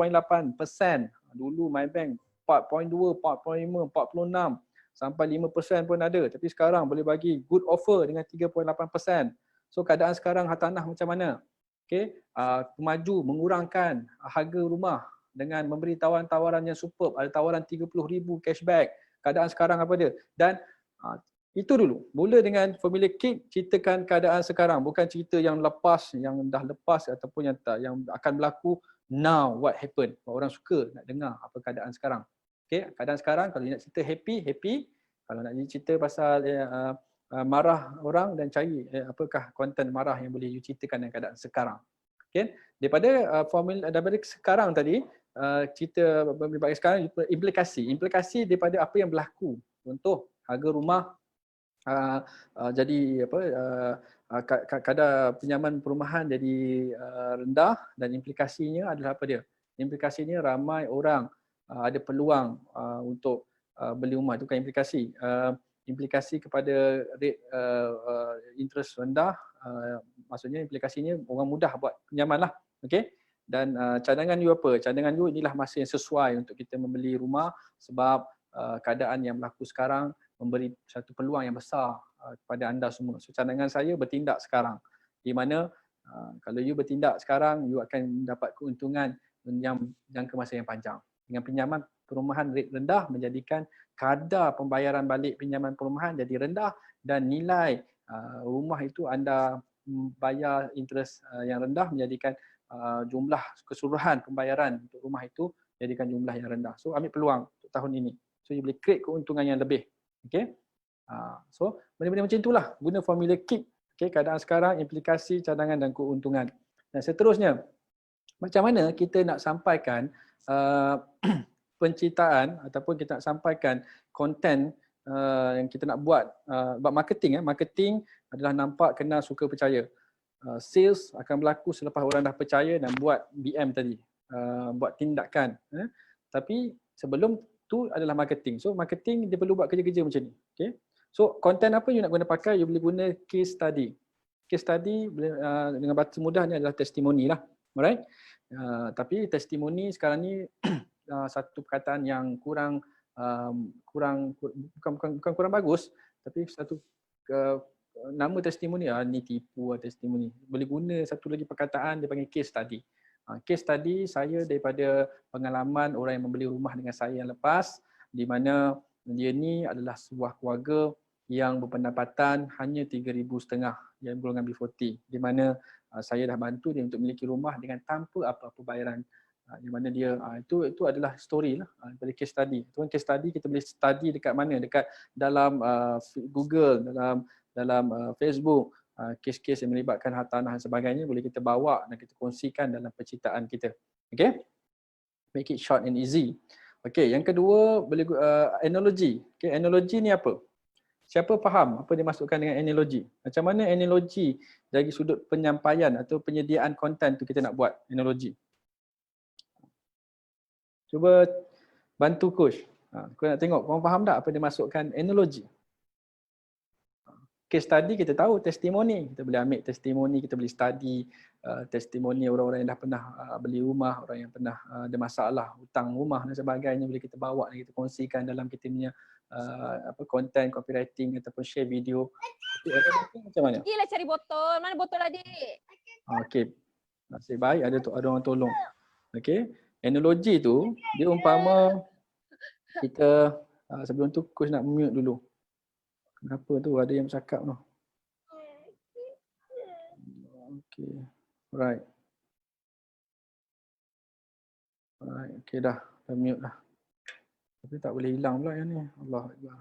Dulu MyBank 4.2, 4.5, 46 sampai 5% pun ada. Tapi sekarang boleh bagi good offer dengan 3.8%. So keadaan sekarang hartanah macam mana? Okay, maju mengurangkan harga rumah dengan memberi tawaran-tawaran yang superb. Ada tawaran 30,000 cashback. Keadaan sekarang apa dia? Dan itu dulu. Mula dengan formula KEEP, ceritakan keadaan sekarang. Bukan cerita yang lepas, yang dah lepas ataupun yang akan berlaku now, what happened. Orang suka nak dengar apa keadaan sekarang. Okay, keadaan sekarang kalau nak cerita happy, happy. Kalau nak cerita pasal marah orang dan cari apakah konten marah yang boleh you ceritakan dalam keadaan sekarang. Okay, daripada formula daripada sekarang tadi, cerita bagi sekarang implikasi daripada apa yang berlaku. Contoh, harga rumah jadi kadar pinjaman perumahan jadi rendah dan implikasinya adalah apa dia? Implikasinya ramai orang ada peluang untuk beli rumah. Itu kan implikasi. Implikasi kepada rate interest rendah, maksudnya implikasinya orang mudah buat pinjaman lah. Okay? Dan cadangan you apa? Cadangan you inilah masa yang sesuai untuk kita membeli rumah sebab keadaan yang berlaku sekarang memberi satu peluang yang besar kepada anda semua. So cadangan saya bertindak sekarang. Di mana kalau you bertindak sekarang, you akan dapat keuntungan yang jangka masa yang panjang. Dengan pinjaman perumahan rate rendah menjadikan kadar pembayaran balik pinjaman perumahan jadi rendah dan nilai rumah itu anda bayar interest yang rendah menjadikan jumlah keseluruhan pembayaran untuk rumah itu jadikan jumlah yang rendah. So ambil peluang untuk tahun ini. So you boleh create keuntungan yang lebih. Okay? So benda-benda macam itulah guna formula KEEP. Okay, keadaan sekarang, implikasi, cadangan dan keuntungan. Dan seterusnya, macam mana kita nak sampaikan penceritaan ataupun kita nak sampaikan konten yang kita nak buat buat marketing. Marketing adalah nampak, kenal, suka, percaya. Sales akan berlaku selepas orang dah percaya dan buat BM tadi, buat tindakan. Tapi sebelum tu adalah marketing. So marketing dia perlu buat kerja-kerja macam ni. Okay? So konten apa you nak guna pakai, you boleh guna case study. Case study dengan bahasa mudahnya adalah testimoni lah. Alright? Tapi testimoni sekarang ni satu perkataan yang bukan kurang bagus, tapi satu nama testimoni ni tipu testimoni. Boleh guna satu lagi perkataan dia panggil case study. Case study saya daripada pengalaman orang yang membeli rumah dengan saya yang lepas, di mana dia ni adalah sebuah keluarga yang berpendapatan hanya 3,500 yang golongan B40, di mana saya dah bantu dia untuk memiliki rumah dengan tanpa apa-apa bayaran. Di mana dia itu adalah story lah daripada case study. Itu case study kita boleh study dekat mana? Dekat dalam Google, dalam Facebook, kes-kes yang melibatkan hartanah dan sebagainya boleh kita bawa dan kita kongsikan dalam penceritaan kita. Okay? Make it short and easy. Okay, yang kedua boleh analogy. Okay, analogy ni apa? Siapa faham apa dimaksudkan dengan analogy? Macam mana analogy dari sudut penyampaian atau penyediaan konten tu kita nak buat analogy? Cuba bantu coach. Kau nak tengok, korang faham tak apa dimaksudkan analogy? Case study kita tahu testimoni, kita boleh ambil testimoni, kita boleh study testimoni orang-orang yang dah pernah beli rumah, orang yang pernah ada masalah hutang rumah dan sebagainya, boleh kita bawa dan kita kongsikan dalam kita punya content copywriting ataupun share video. Macam mana? Pergilah cari botol. Mana botol adik? Okey. Nasib baik ada orang tolong. Okey. Analogi tu dia umpama kita sebelum tu coach nak mute dulu. Kenapa tu ada yang bercakap tu? Okey. Right. Right. Okey dah mute dah. Tapi tak boleh hilang pula yang ni. Allah Akbar.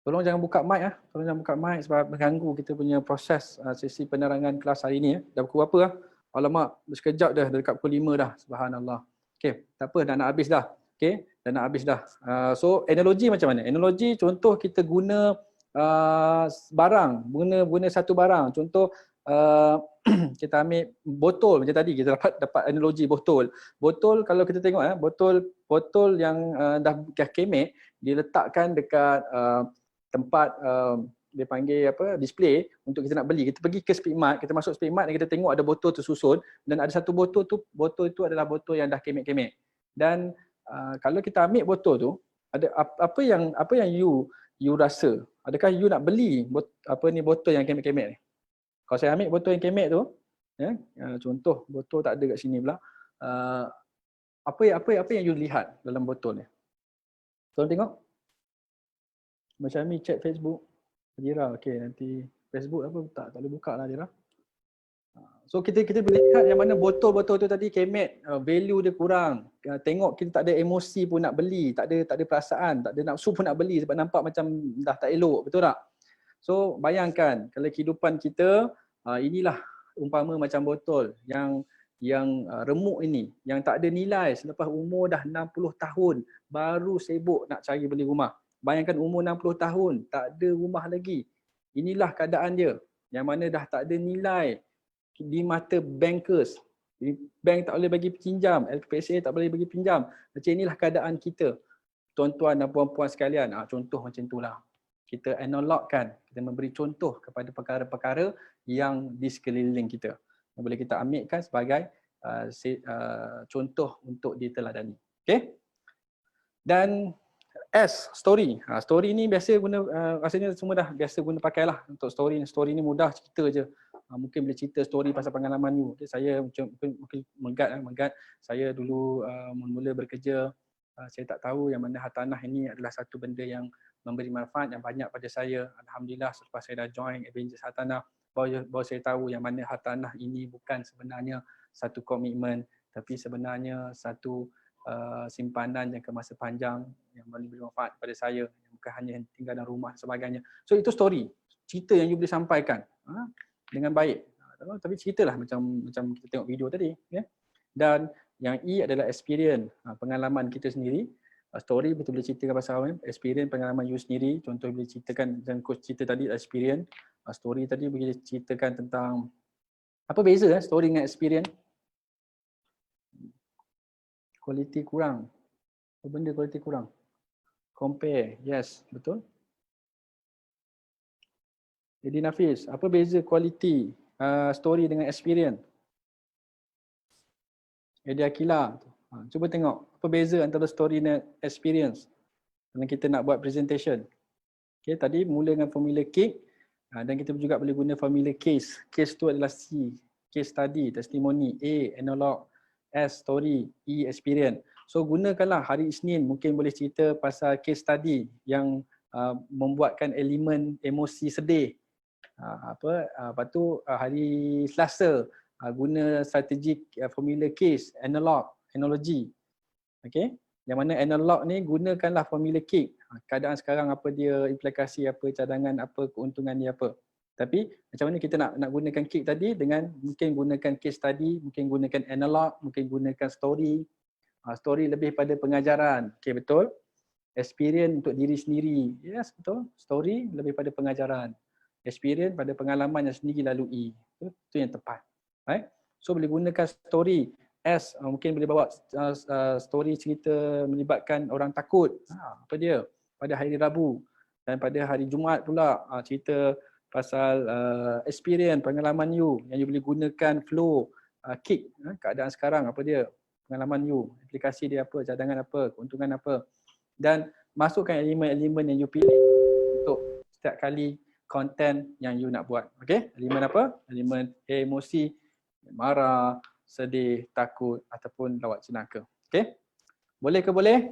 Tolong jangan buka mic ah. Tolong jangan buka mic sebab mengganggu kita punya proses sesi penerangan kelas hari ni. Dah pukul berapa ah? Alamak, sekejap dah dekat pukul 5 dah. Subhanallah. Okey, tak apa dah nak habis dah. Okey, dah nak habis dah. So analogi macam mana? Analogi contoh kita guna barang, guna satu barang. Contoh kita ambil botol macam tadi kita dapat analogi botol. Botol kalau kita tengok botol yang dah kemek diletakkan dekat tempat dia panggil display untuk kita nak beli. Kita pergi ke Speedmart, kita masuk Speedmart dan kita tengok ada botol tersusun dan ada satu botol itu adalah botol yang dah kemek-kemek. Dan kalau kita ambil botol tu, ada apa yang you rasa? Adakah you nak beli botol yang kemek-kemek ni? Kalau saya ambil botol yang kemek tu, contoh botol tak ada kat sini pula. Apa yang you lihat dalam botol ni? Tolong tengok. Macam ni check Facebook. Dira, okey nanti Facebook tak boleh buka lah Dira. So kita boleh lihat yang mana botol-botol tu tadi kemek, value dia kurang. Tengok kita tak ada emosi pun nak beli, tak ada perasaan, tak ada nafsu pun nak beli sebab nampak macam dah tak elok, betul tak? So bayangkan kalau kehidupan kita inilah umpama macam botol yang remuk ini, yang tak ada nilai selepas umur dah 60 tahun baru sibuk nak cari beli rumah. Bayangkan umur 60 tahun, tak ada rumah lagi. Inilah keadaan dia. Yang mana dah tak ada nilai di mata bankers. Bank tak boleh bagi pinjam, LPSA tak boleh bagi pinjam. Macam inilah keadaan kita. Tuan-tuan dan puan-puan sekalian, contoh macam itulah. Kita analogkan, kita memberi contoh kepada perkara-perkara yang di sekeliling kita. Yang boleh kita ambilkan sebagai contoh untuk diteladani. Okay? Dan story. Story ni biasa guna, rasanya semua dah biasa guna pakailah untuk story. Story ni mudah cerita je. Mungkin boleh cerita story pasal pengalaman you. Okay, saya mungkin megat. Saya dulu mula bekerja, saya tak tahu yang mana hartanah ini adalah satu benda yang memberi manfaat yang banyak pada saya. Alhamdulillah selepas saya dah join Avengers Hartanah, baru saya tahu yang mana hartanah ini bukan sebenarnya satu komitmen, tapi sebenarnya satu simpanan jangka masa panjang yang boleh beri manfaat kepada saya, bukan hanya tinggal dalam rumah dan sebagainya. So itu story, cerita yang you boleh sampaikan dengan baik. Tapi ceritalah macam kita tengok video tadi, ya. Dan yang E adalah experience, pengalaman kita sendiri. Story betul boleh ceritakan pasal experience, pengalaman you sendiri. Contoh boleh ceritakan, dan coach cerita tadi experience. Story tadi boleh ceritakan tentang apa beza story dengan experience. Kualiti kurang. Apa benda kualiti kurang? Compare. Yes, betul. Jadi Nafis, apa beza kualiti story dengan experience? Edi Akila. Cuba tengok apa beza antara story dan experience kalau kita nak buat presentation. Okay, tadi mula dengan formula cake dan kita juga boleh guna formula case. Case tu adalah C, case study, testimoni. A, analog. S, story. E, experience. So gunakanlah hari Isnin mungkin boleh cerita pasal case study yang membuatkan elemen emosi sedih. Lepas tu hari Selasa guna strategi formula case, analogi. Okey. Yang mana analog ni gunakanlah formula cake. Keadaan sekarang apa dia, implikasi apa, cadangan apa, keuntungan dia apa. Tapi macam mana kita nak gunakan cake tadi dengan mungkin gunakan case study, mungkin gunakan analog, mungkin gunakan story. Story lebih pada pengajaran. Okey, betul. Experience untuk diri sendiri. Yes, betul. Story lebih pada pengajaran. Experience pada pengalaman yang sendiri lalui. Itu yang tepat. Right? So boleh gunakan story. S, mungkin boleh bawa story cerita melibatkan orang takut. Apa dia? Pada hari Rabu. Dan pada hari Jumaat pula cerita pasal experience, pengalaman you yang you boleh gunakan flow, kick, keadaan sekarang apa dia, pengalaman you, aplikasi dia apa, cadangan apa, keuntungan apa. Dan masukkan elemen-elemen yang you pilih untuk setiap kali konten yang you nak buat. Okay, elemen apa? Elemen emosi, marah, sedih, takut ataupun lawak jenaka. Okay, boleh ke boleh?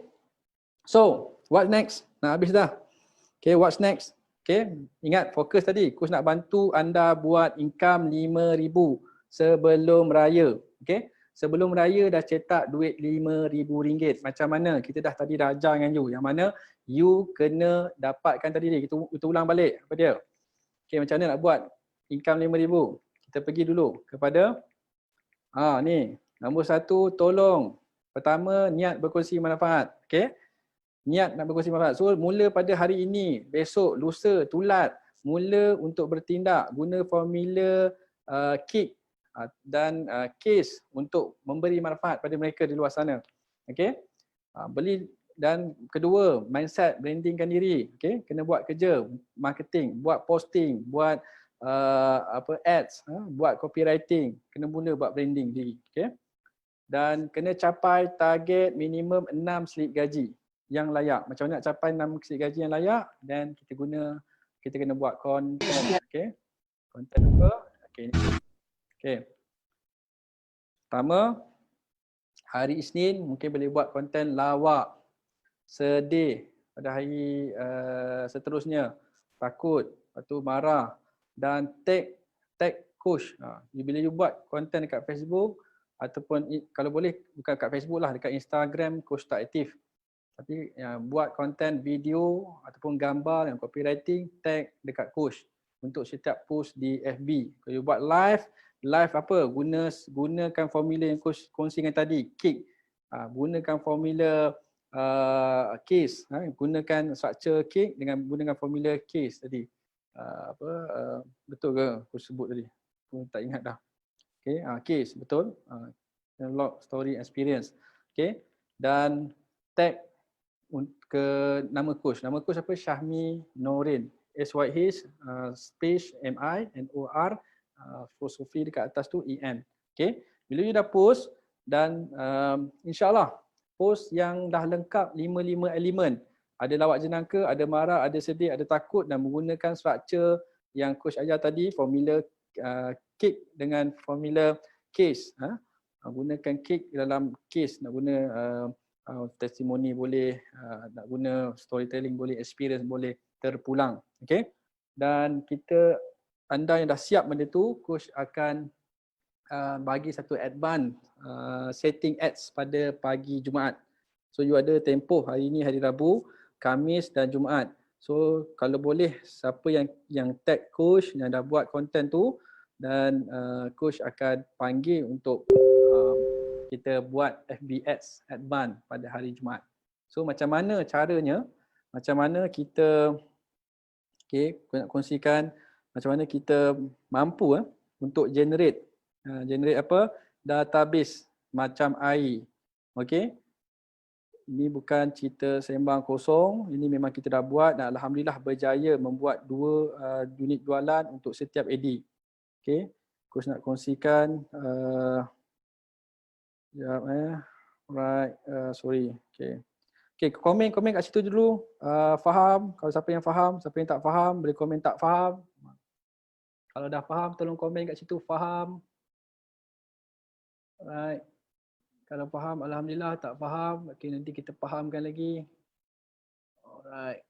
So, what next? Nak habis dah. Okay, what's next? Okay, ingat fokus tadi. Coach nak bantu anda buat income 5,000 sebelum raya. Okay, sebelum raya dah cetak duit RM5,000. Macam mana? Kita dah tadi dah ajar dengan you. Yang mana you kena dapatkan tadi ni. Kita ulang balik. Apa dia? Okay, macam mana nak buat income 5,000? Kita pergi dulu kepada ni. Nombor 1, tolong. Pertama, niat berkongsi manfaat. Okay. Niat nak berkongsi manfaat. So, mula pada hari ini, besok, lusa, tulat, mula untuk bertindak. Guna formula kick dan case untuk memberi manfaat pada mereka di luar sana. Okay. Beli. Dan kedua, mindset, brandingkan diri. Okay. Kena buat kerja, marketing, buat posting, buat ads, buat copywriting. Kena mula buat branding diri. Okay. Dan kena capai target minimum 6 slip gaji yang layak. Macam mana nak capai 6 slip gaji yang layak? Dan kita kena buat konten. Okay. Konten apa? Okay. Okay. Pertama, hari Isnin mungkin boleh buat konten lawak, sedih. Pada hari seterusnya, takut, lepas tu marah. Dan tag coach. Bila you buat konten dekat Facebook, ataupun kalau boleh bukan kat Facebook lah, dekat Instagram coach tak aktif. Tapi buat konten video ataupun gambar dan copywriting, tag dekat coach untuk setiap post di FB. Kalau you buat live apa? Gunakan formula yang coach kongsikan tadi, kick. Gunakan formula case, gunakan structure kick dengan gunakan formula case tadi. Betul ke coach sebut tadi? Aku tak ingat dah. Okay, case betul. Log story experience. Okay, dan tag ke nama coach. Nama coach apa? Syahmi Norin. SYH space MINOR filosofi dekat atas tu EN. Okay, bila you dah post dan insyaAllah post yang dah lengkap 5 elemen. Ada lawak jenaka, ada marah, ada sedih, ada takut dan menggunakan structure yang coach ajar tadi, formula kick dengan formula case. Gunakan kick dalam case, nak guna testimoni boleh, nak guna storytelling boleh, experience boleh, terpulang. Okay. Dan anda yang dah siap benda tu, coach akan bagi satu advance setting ads pada pagi Jumaat. So you ada tempoh hari ni hari Rabu, Khamis dan Jumaat. So kalau boleh siapa yang tag coach yang dah buat konten tu, dan coach akan panggil untuk kita buat FB ads advance pada hari Jumaat. So macam mana caranya? Macam mana kita aku nak kongsikan macam mana kita mampu untuk generate apa? Database macam air. Okey. Ini bukan cerita sembang kosong, ini memang kita dah buat dan alhamdulillah berjaya membuat 2 unit jualan untuk setiap AD. Okey. Coach nak kongsikan right, sorry. Okey. Okey, komen kat situ dulu. Faham? Kalau siapa yang faham, siapa yang tak faham, boleh komen tak faham. Kalau dah faham, tolong komen kat situ faham. Right. Kalau faham, alhamdulillah. Tak faham, okay, nanti kita fahamkan lagi. Alright.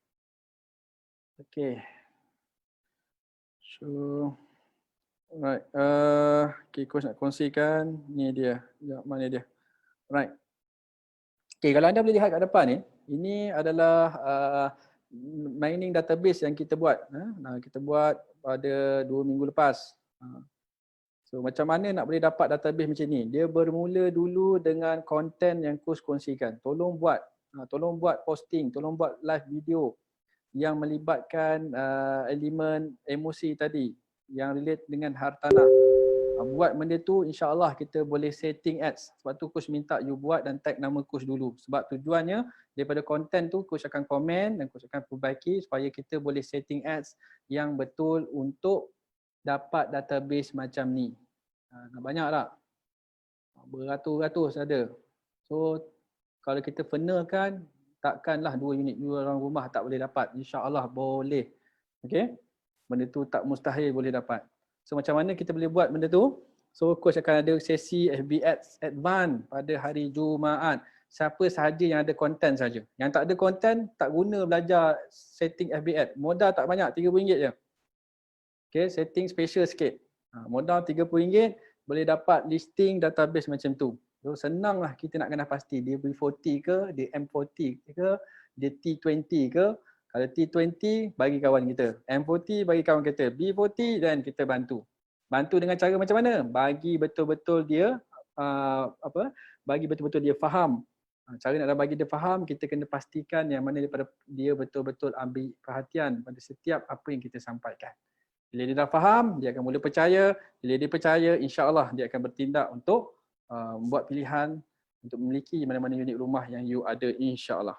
Okay. So, alright. Okay, coach nak kongsikan. Ni dia. Sekejap, mana dia? Alright. Okay, kalau anda boleh lihat kat depan ni, ini adalah mining database yang kita buat. Kita buat pada 2 minggu lepas. So macam mana nak boleh dapat database macam ni? Dia bermula dulu dengan konten yang coach kongsikan. Tolong buat posting, tolong buat live video yang melibatkan elemen emosi tadi yang relate dengan hartanah. Buat benda tu insya-Allah kita boleh setting ads. Sebab tu coach minta you buat dan tag nama coach dulu. Sebab tujuannya daripada konten tu coach akan komen dan coach akan perbaiki supaya kita boleh setting ads yang betul untuk dapat database macam ni. Banyak tak? Beratus-ratus ada. So kalau kita funnelkan, takkanlah 2 unit 2 orang rumah tak boleh dapat. InsyaAllah boleh. Okay? Benda tu tak mustahil boleh dapat. So macam mana kita boleh buat benda tu? So coach akan ada sesi FB Ads Advance pada hari Jumaat. Siapa sahaja yang ada konten saja. Yang tak ada konten, tak guna belajar setting FB Ads. Modal tak banyak, RM30 je. Okay, setting special sikit. Modal RM30, boleh dapat listing database macam tu. So senanglah kita nak kena pasti dia B40 ke, dia M40 ke, dia T20 ke. Kalau T20 bagi kawan kita, M40 bagi kawan kita, B40 dan kita bantu. Bantu dengan cara macam mana? Bagi betul-betul dia bagi betul-betul dia faham. Cara nak bagi dia faham, kita kena pastikan yang mana daripada dia betul-betul ambil perhatian pada setiap apa yang kita sampaikan. Bila dia dah faham, dia akan mula percaya. Bila dia percaya, insya-Allah dia akan bertindak untuk membuat pilihan untuk memiliki mana-mana unit rumah yang you ada, insya-Allah.